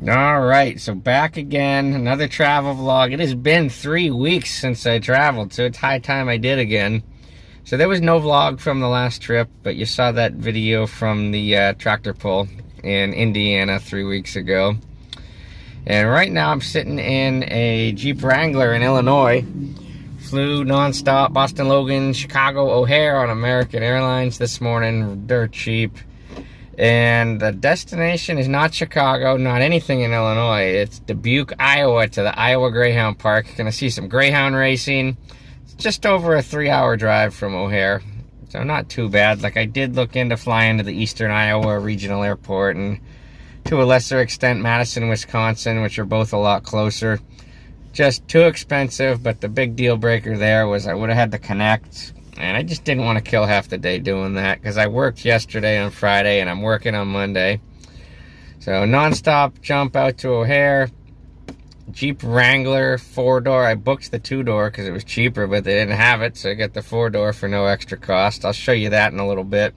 All right, so back again, another travel vlog. It has been 3 weeks since I traveled, so it's high time I did again. So there was no vlog from the last trip, but you saw that video from the tractor pull in Indiana 3 weeks ago. And right now I'm sitting in a Jeep Wrangler in Illinois. Flew nonstop Boston Logan, Chicago O'Hare on American Airlines this morning, dirt cheap. And the destination is not Chicago, not anything in Illinois. It's Dubuque, Iowa, to the Iowa Greyhound Park. Gonna see some greyhound racing. It's just over a 3-hour drive from O'Hare, so not too bad. Like, I did look into flying to the Eastern Iowa Regional Airport and to a lesser extent Madison, Wisconsin, which are both a lot closer. Just too expensive, but the big deal breaker there was I would have had to connect. And I just didn't want to kill half the day doing that because I worked yesterday on Friday and I'm working on Monday. So nonstop jump out to O'Hare. Jeep Wrangler 4-door. I booked the 2-door because it was cheaper, but they didn't have it, so I got the 4-door for no extra cost. I'll show you that in a little bit.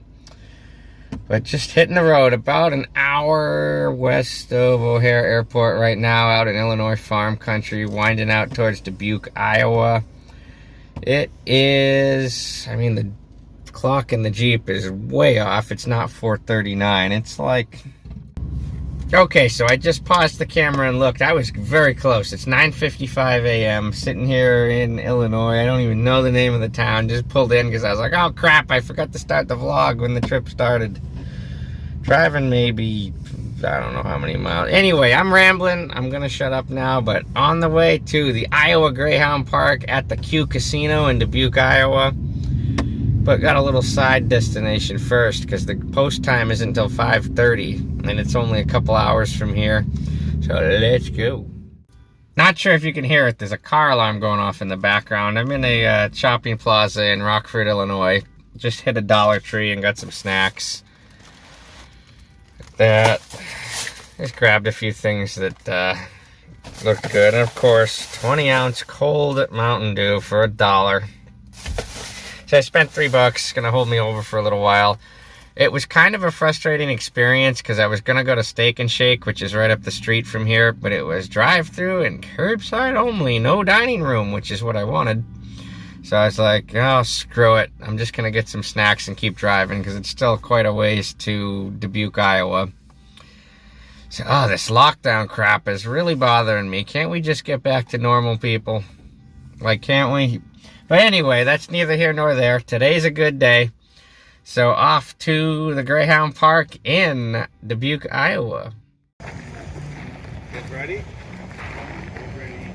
But just hitting the road about an hour west of O'Hare Airport right now, out in Illinois farm country, winding out towards Dubuque, Iowa. It is, I mean, the clock in the Jeep is way off. It's not 4:39. It's like, okay, so I just paused the camera and looked. I was very close. It's 9:55 a.m. sitting here in Illinois. I don't even know the name of the town. Just pulled in because I was like, oh crap, I forgot to start the vlog when the trip started. Driving maybe, I don't know how many miles. Anyway, I'm rambling. I'm going to shut up now. But on the way to the Iowa Greyhound Park at the Q Casino in Dubuque, Iowa. But got a little side destination first because the post time isn't until 5:30. And it's only a couple hours from here. So let's go. Not sure if you can hear it. There's a car alarm going off in the background. I'm in a shopping plaza in Rockford, Illinois. Just hit a Dollar Tree and got some snacks. That just grabbed a few things that looked good, and of course 20-ounce cold Mountain Dew for $1. So I spent $3. Gonna hold me over for a little while. It was kind of a frustrating experience because I was gonna go to Steak and Shake, which is right up the street from here, but it was drive-through and curbside only, no dining room, which is what I wanted. So I was like, oh, screw it. I'm just going to get some snacks and keep driving because it's still quite a ways to Dubuque, Iowa. So, oh, this lockdown crap is really bothering me. Can't we just get back to normal, people? Like, can't we? But anyway, that's neither here nor there. Today's a good day. So off to the Greyhound Park in Dubuque, Iowa. Get ready? Get ready.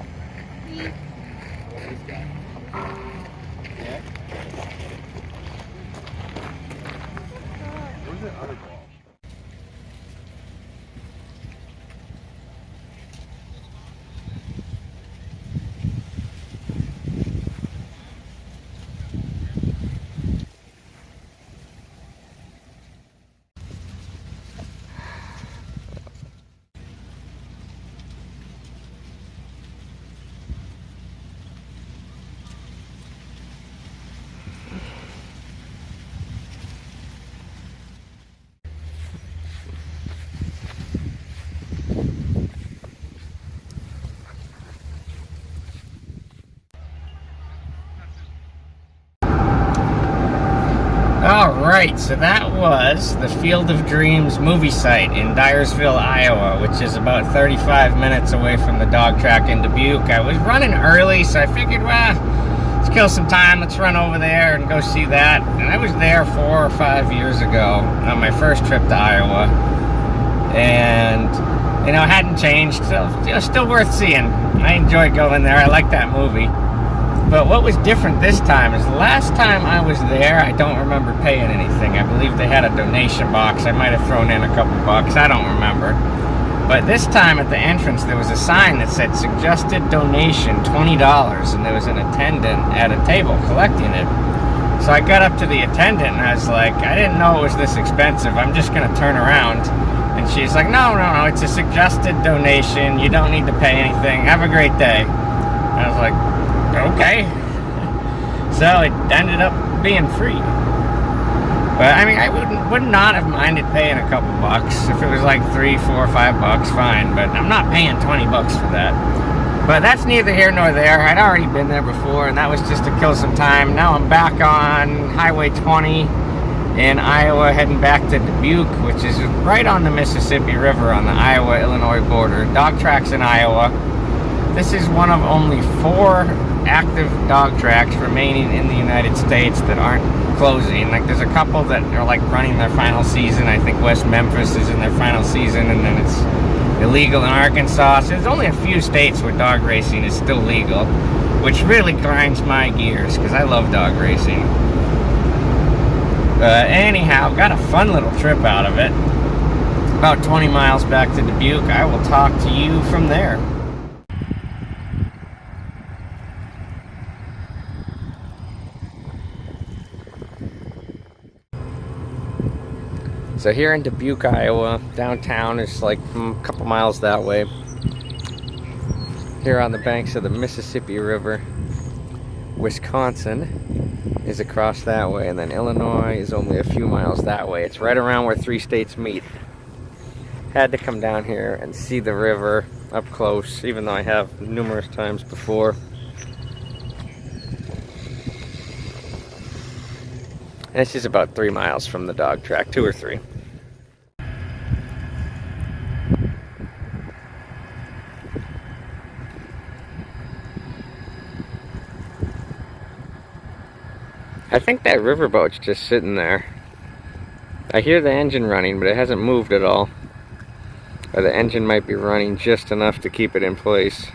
What is that? Yeah. Where's the other ball? Alright, so that was the Field of Dreams movie site in Dyersville, Iowa, which is about 35 minutes away from the dog track in Dubuque. I was running early, so I figured, well, let's kill some time, let's run over there and go see that. And I was there 4 or 5 years ago on my first trip to Iowa. And, you know, it hadn't changed, so it was still worth seeing. I enjoyed going there, I liked that movie. But what was different this time is last time I was there, I don't remember paying anything. I believe they had a donation box. I might have thrown in a couple bucks. I don't remember. But this time at the entrance, there was a sign that said suggested donation $20. And there was an attendant at a table collecting it. So I got up to the attendant and I was like, I didn't know it was this expensive. I'm just going to turn around. And she's like, no, it's a suggested donation. You don't need to pay anything. Have a great day. And I was like, okay. So it ended up being free. But I mean, I would not have minded paying a couple bucks. If it was like $3, $4, $5, fine. But I'm not paying 20 bucks for that. But that's neither here nor there. I'd already been there before, and that was just to kill some time. Now I'm back on Highway 20 in Iowa, heading back to Dubuque, which is right on the Mississippi River on the Iowa-Illinois border. Dog tracks in Iowa. This is one of only 4 active dog tracks remaining in the United States that aren't closing. Like, there's a couple that are like running their final season. I think West Memphis is in their final season, and then it's illegal in Arkansas. So there's only a few states where dog racing is still legal, which really grinds my gears because I love dog racing. Anyhow, got a fun little trip out of it. About 20 miles back to Dubuque. I will talk to you from there. So here in Dubuque, Iowa, downtown is like a couple miles that way. Here on the banks of the Mississippi River. Wisconsin is across that way, and then Illinois is only a few miles that way. It's right around where 3 states meet. Had to come down here and see the river up close, even though I have numerous times before. And it's just about 3 miles from the dog track, 2 or 3. I think that riverboat's just sitting there. I hear the engine running, but it hasn't moved at all. Or the engine might be running just enough to keep it in place.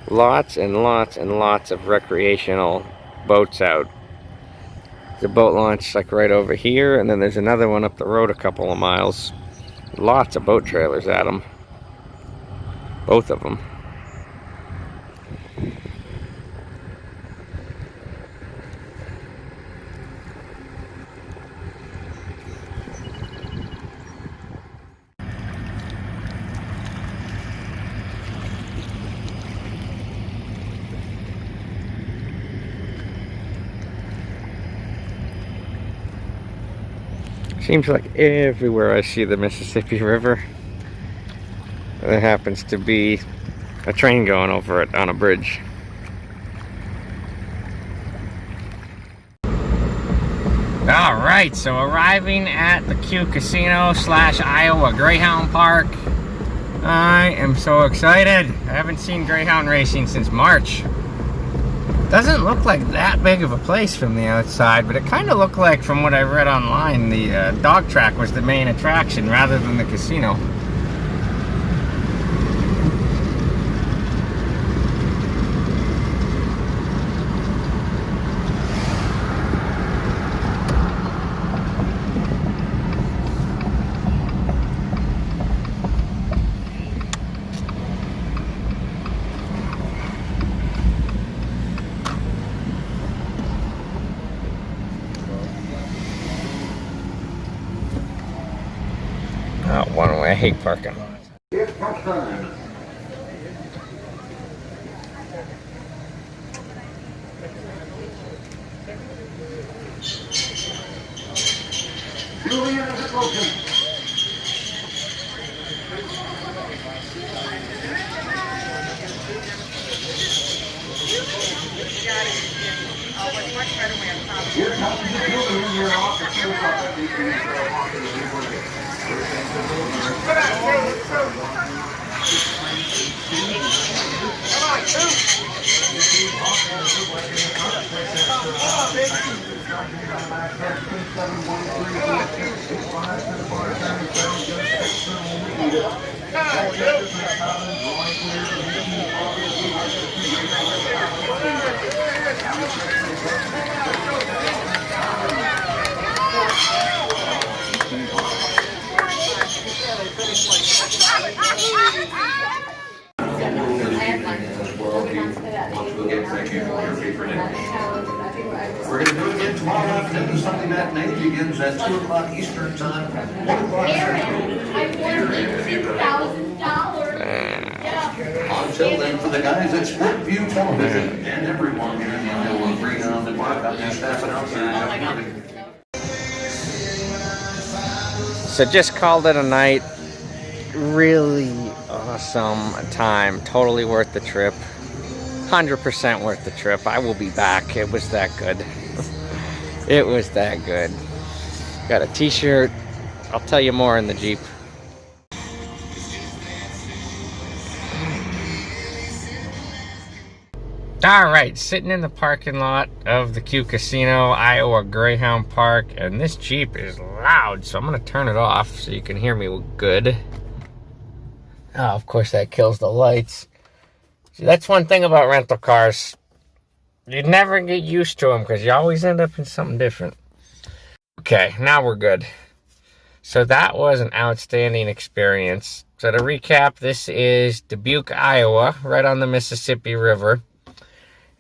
Lots and lots and lots of recreational boats out. The boat launch like right over here, and then there's another one up the road a couple of miles. Lots of boat trailers at them. Both of them. Seems like everywhere I see the Mississippi River, there happens to be a train going over it on a bridge. Alright, so arriving at the Q Casino / Iowa Greyhound Park. I am so excited. I haven't seen greyhound racing since March. Doesn't look like that big of a place from the outside, but it kind of looked like, from what I read online, the dog track was the main attraction rather than the casino. Oh, one way. I hate parking. It's time. Julian is broken. Here comes the Julian. You're off the field. We're going to do it again tomorrow afternoon. Sunday matinee begins at 2 o'clock Eastern Time. 1 o'clock Central. $2,000. Until then, for the guys at Sport View Television and everyone here in the Iowa Greyhound Park, I'm your staff announcer. So just called it a night. Really awesome time. Totally worth the trip. 100% worth the trip. I will be back. It was that good. It was that good. Got a t-shirt. I'll tell you more in the Jeep. Alright, sitting in the parking lot of the Q Casino, Iowa Greyhound Park, and this Jeep is loud, so I'm going to turn it off so you can hear me good. Oh, of course that kills the lights. See, that's one thing about rental cars. You never get used to them because you always end up in something different. Okay, now we're good. So that was an outstanding experience. So to recap, this is Dubuque, Iowa, right on the Mississippi River.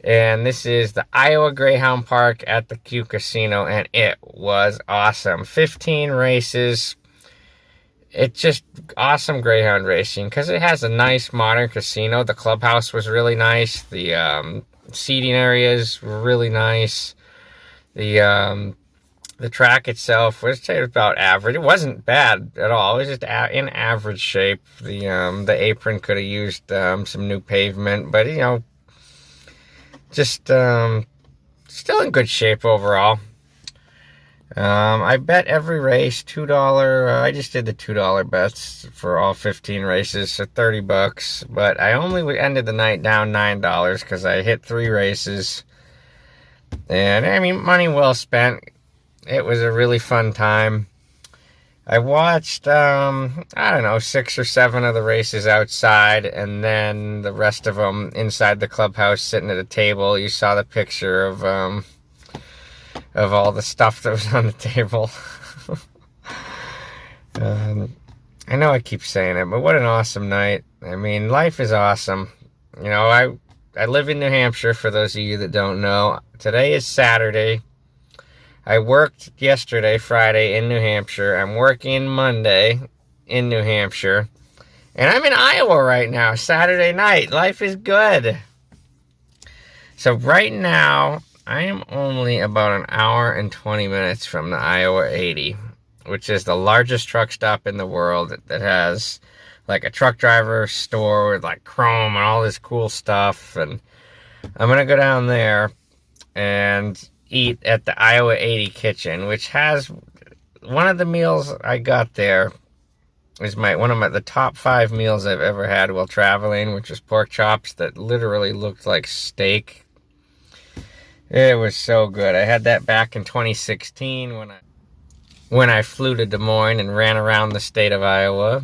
And this is the Iowa Greyhound Park at the Q Casino, and it was awesome. 15 races. It's just awesome Greyhound racing because it has a nice modern casino. The clubhouse was really nice. The seating areas were really nice. The track itself was about average. It wasn't bad at all. It was just in average shape. The apron could have used some new pavement, but you know, just still in good shape overall. I bet every race $2. I just did the $2 bets for all 15 races, so $30. But I only ended the night down $9 because I hit 3 races. And I mean, money well spent. It was a really fun time. I watched, I don't know, 6 or 7 of the races outside, and then the rest of them inside the clubhouse sitting at a table. You saw the picture of all the stuff that was on the table. I know I keep saying it, but what an awesome night. I mean, life is awesome. You know, I live in New Hampshire, for those of you that don't know. Today is Saturday. I worked yesterday, Friday, in New Hampshire. I'm working Monday in New Hampshire. And I'm in Iowa right now, Saturday night. Life is good. So right now, I am only about an hour and 20 minutes from the Iowa 80, which is the largest truck stop in the world that has like a truck driver store with like chrome and all this cool stuff. And I'm going to go down there and eat at the Iowa 80 kitchen, which has one of the meals I got there is one of the top 5 meals I've ever had while traveling, which was pork chops that literally looked like steak. It was so good. I had that back in 2016 when I flew to Des Moines and ran around the state of Iowa.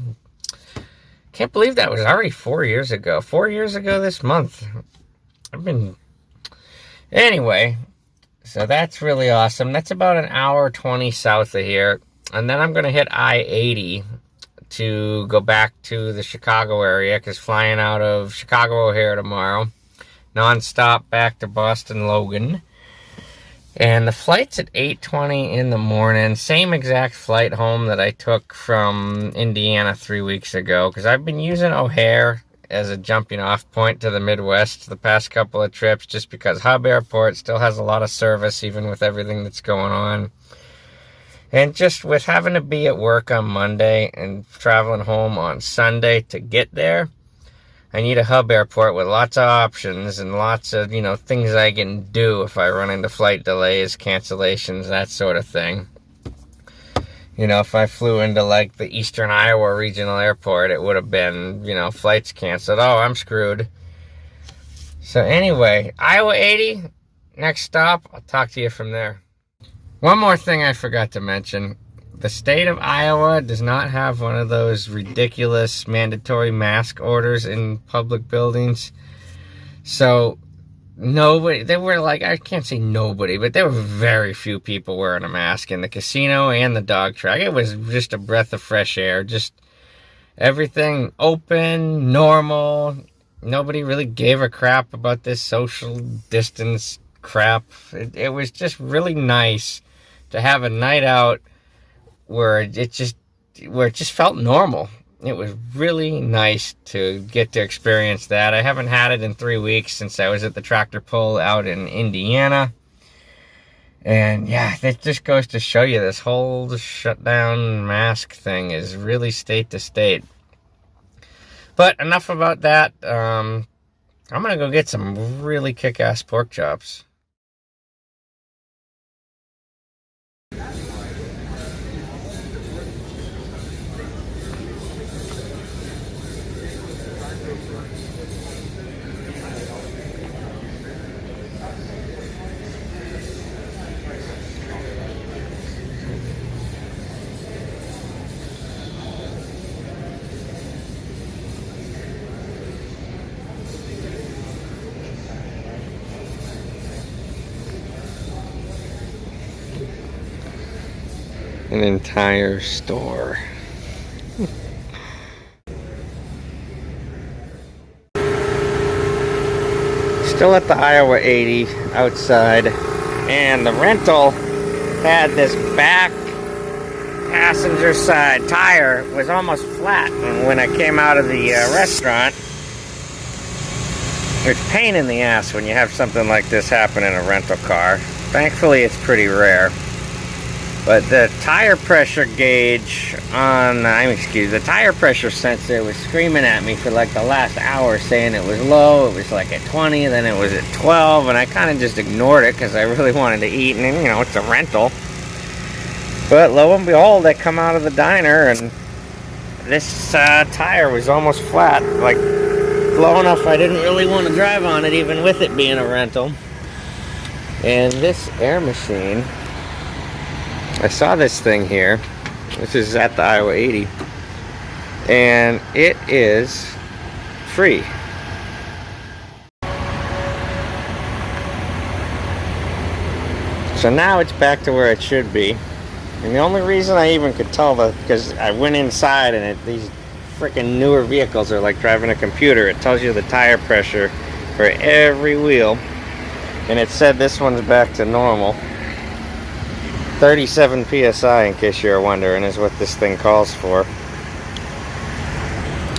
Can't believe that was already 4 years ago. 4 years ago this month. Anyway, so that's really awesome. That's about an hour 20 south of here. And then I'm going to hit I-80 to go back to the Chicago area, because flying out of Chicago O'Hare tomorrow, non-stop back to Boston Logan. And the flight's at 8:20 in the morning. Same exact flight home that I took from Indiana 3 weeks ago, because I've been using O'Hare as a jumping off point to the Midwest the past couple of trips, just because Hub Airport still has a lot of service even with everything that's going on. And just with having to be at work on Monday and traveling home on Sunday to get there, I need a hub airport with lots of options and lots of, you know, things I can do if I run into flight delays, cancellations, that sort of thing. You know, if I flew into, like, the Eastern Iowa Regional Airport, it would have been, you know, flights canceled. Oh, I'm screwed. So anyway, Iowa 80, next stop. I'll talk to you from there. One more thing I forgot to mention. The state of Iowa does not have one of those ridiculous mandatory mask orders in public buildings. So nobody, they were like, I can't say nobody, but there were very few people wearing a mask in the casino and the dog track. It was just a breath of fresh air. Just everything open, normal. Nobody really gave a crap about this social distance crap. It was just really nice to have a night out where it just felt normal. it was really nice to get to experience that. I haven't had it in 3 weeks since I was at the tractor pull out in Indiana. And yeah, it just goes to show you this whole shutdown mask thing is really state to state. But enough about that. I'm gonna go get some really kick-ass pork chops. An entire store. Still at the Iowa 80 outside, and the rental had this back passenger side tire was almost flat. And when I came out of the restaurant, it's a pain in the ass when you have something like this happen in a rental car. Thankfully, it's pretty rare. But the tire pressure gauge on, the tire pressure sensor was screaming at me for like the last hour saying it was low. It was like at 20, then it was at 12, and I kind of just ignored it because I really wanted to eat, and you know, it's a rental. But lo and behold, I come out of the diner and this tire was almost flat, like low enough I didn't really want to drive on it even with it being a rental. And this air machine, I saw this thing here. This is at the Iowa 80. And it is free. So now it's back to where it should be. And the only reason I even could tell that, because I went inside and these freaking newer vehicles are like driving a computer. It tells you the tire pressure for every wheel. And it said this one's back to normal. 37 psi, in case you're wondering, is what this thing calls for.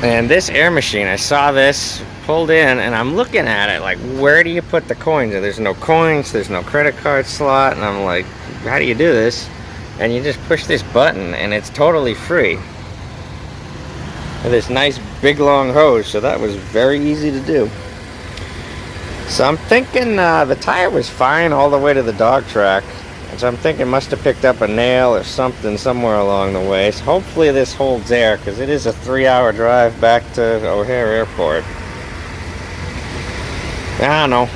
And this air machine, I saw this pulled in, and I'm looking at it like, where do you put the coins? And there's no coins, there's no credit card slot, and I'm like, how do you do this? And you just push this button, and it's totally free. With this nice big long hose, so that was very easy to do. So I'm thinking the tire was fine all the way to the dog track. So I'm thinking it must have picked up a nail or something somewhere along the way. So hopefully this holds air, because it is a 3-hour drive back to O'Hare Airport. I don't know.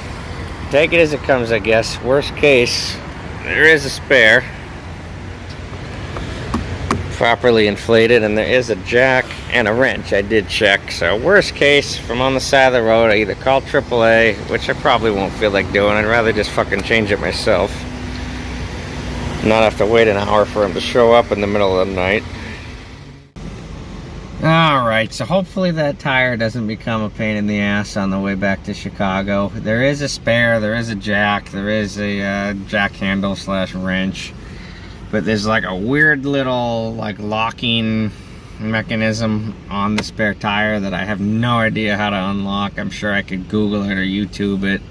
Take it as it comes, I guess. Worst case, there is a spare. Properly inflated, and there is a jack and a wrench. I did check. So worst case, from on the side of the road, I either call AAA, which I probably won't feel like doing. I'd rather just fucking change it myself. Not have to wait an hour for him to show up in the middle of the night. Alright, so hopefully that tire doesn't become a pain in the ass on the way back to Chicago. There is a spare, there is a jack, there is a jack handle / wrench. But there's like a weird little like locking mechanism on the spare tire that I have no idea how to unlock. I'm sure I could Google it or YouTube it.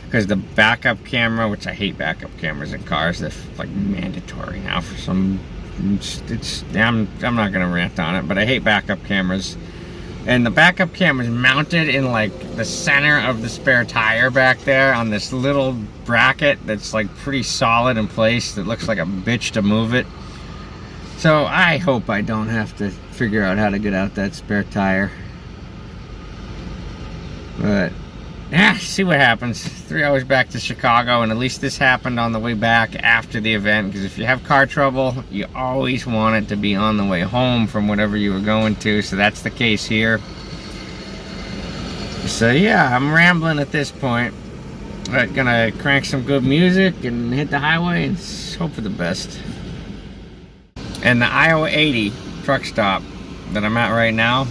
Because the backup camera, which I hate backup cameras in cars, they're like mandatory now for some. I'm not gonna rant on it, but I hate backup cameras. And the backup camera is mounted in like the center of the spare tire back there on this little bracket that's like pretty solid in place. That looks like a bitch to move it. So I hope I don't have to figure out how to get out that spare tire. But yeah, see what happens. 3 hours back to Chicago, and at least this happened on the way back after the event, because if you have car trouble, you always want it to be on the way home from whatever you were going to, so that's the case here. So yeah, I'm rambling at this point. But gonna crank some good music and hit the highway and hope for the best. And the Iowa 80 truck stop that I'm at right now,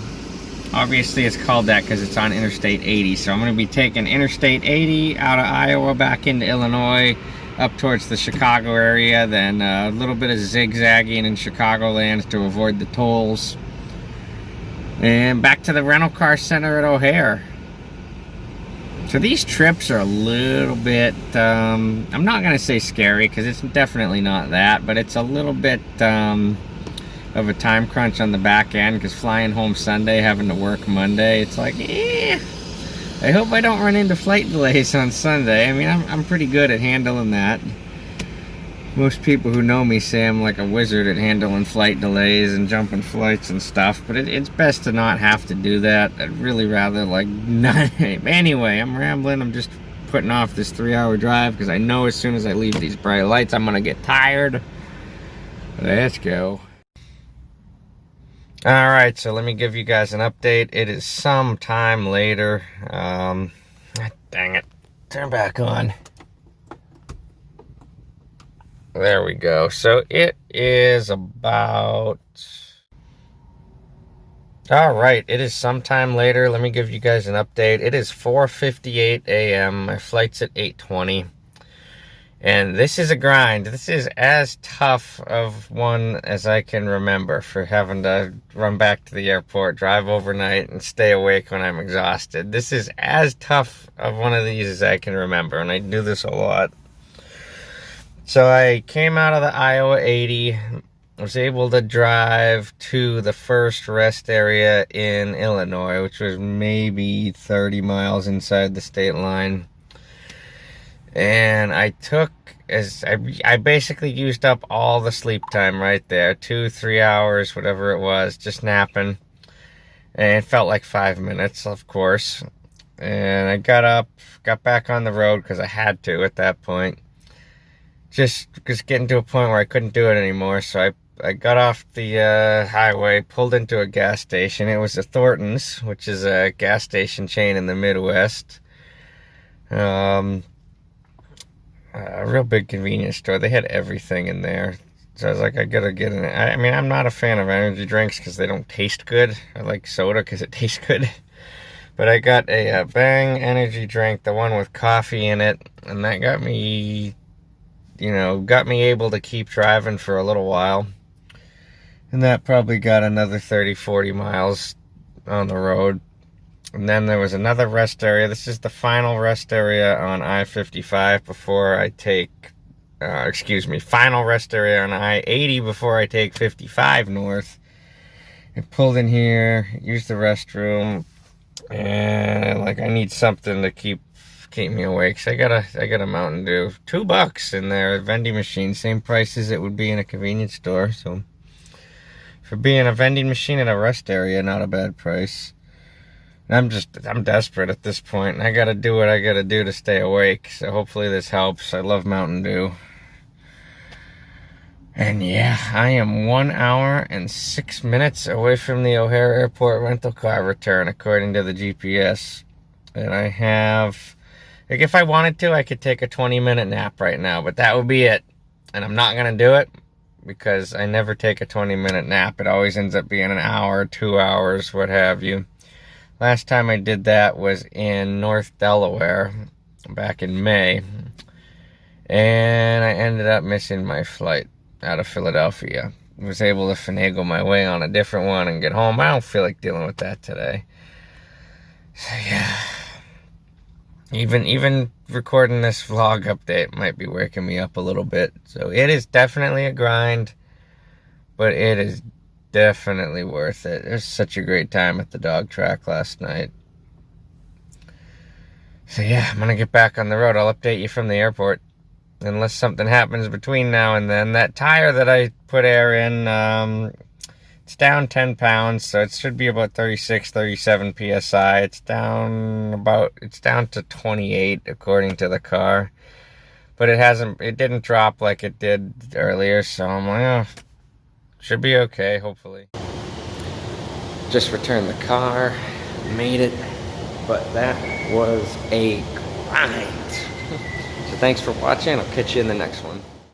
obviously it's called that because it's on Interstate 80. So I'm going to be taking Interstate 80 out of Iowa back into Illinois, up towards the Chicago area, then a little bit of zigzagging in Chicagoland to avoid the tolls. And back to the rental car center at O'Hare. So these trips are a little bit, I'm not going to say scary, because it's definitely not that, but it's a little bit of a time crunch on the back end, because flying home Sunday, having to work Monday, it's like, I hope I don't run into flight delays on Sunday. I mean, I'm pretty good at handling that. Most people who know me say I'm like a wizard at handling flight delays and jumping flights and stuff, but it's best to not have to do that. I'd really rather like not. Anyway, I'm rambling. I'm just putting off this 3-hour drive because I know as soon as I leave these bright lights, I'm gonna get tired. Let's go. All right, so let me give you guys an update. It is some time later. Dang it. Turn back on. There we go. So it is about... All right, it is sometime later. Let me give you guys an update. It is 4:58 a.m. My flight's at 8:20. And this is a grind. This is as tough of one as I can remember, for having to run back to the airport, drive overnight, and stay awake when I'm exhausted. This is as tough of one of these as I can remember, and I do this a lot. So I came out of the Iowa 80, was able to drive to the first rest area in Illinois, which was maybe 30 miles inside the state line. And I basically used up all the sleep time right there, 2-3 hours, whatever it was, just napping. And it felt like 5 minutes, of course. And I got up, got back on the road because I had to at that point. Just getting to a point where I couldn't do it anymore, so I got off the highway, pulled into a gas station. It was a Thornton's, which is a gas station chain in the Midwest. A real big convenience store. They had everything in there. So I was like, I gotta get in it. I mean, I'm not a fan of energy drinks because they don't taste good. I like soda because it tastes good. But I got a Bang energy drink, the one with coffee in it, and that got me... got me able to keep driving for a little while. And that probably got another 30-40 miles on the road. And then there was another rest area. This is the final rest area on I-55 before I take... final rest area on I-80 before I take 55 north. I pulled in here, used the restroom, and I need something to keep me awake. So I got a Mountain Dew, $2 in there, vending machine, same price as it would be in a convenience store. So for being a vending machine in a rest area, not a bad price. And I'm desperate at this point, and I gotta do what I gotta do to stay awake. So hopefully this helps. I love Mountain Dew. And yeah, I am 1 hour and 6 minutes away from the O'Hare Airport rental car return, according to the GPS. And I have... if I wanted to, I could take a 20-minute nap right now, but that would be it. And I'm not going to do it because I never take a 20-minute nap. It always ends up being an hour, 2 hours, what have you. Last time I did that was in North Delaware back in May. And I ended up missing my flight out of Philadelphia. I was able to finagle my way on a different one and get home. I don't feel like dealing with that today. So yeah. Even recording this vlog update might be waking me up a little bit. So it is definitely a grind, but it is definitely worth it. It was such a great time at the dog track last night. So yeah, I'm going to get back on the road. I'll update you from the airport. Unless something happens between now and then. That tire that I put air in, it's down 10 pounds, so it should be about 36, 37 PSI. It's down to 28 according to the car. But it didn't drop like it did earlier, so I'm like, oh, should be okay, hopefully. Just returned the car, made it, but that was a grind. So thanks for watching, I'll catch you in the next one.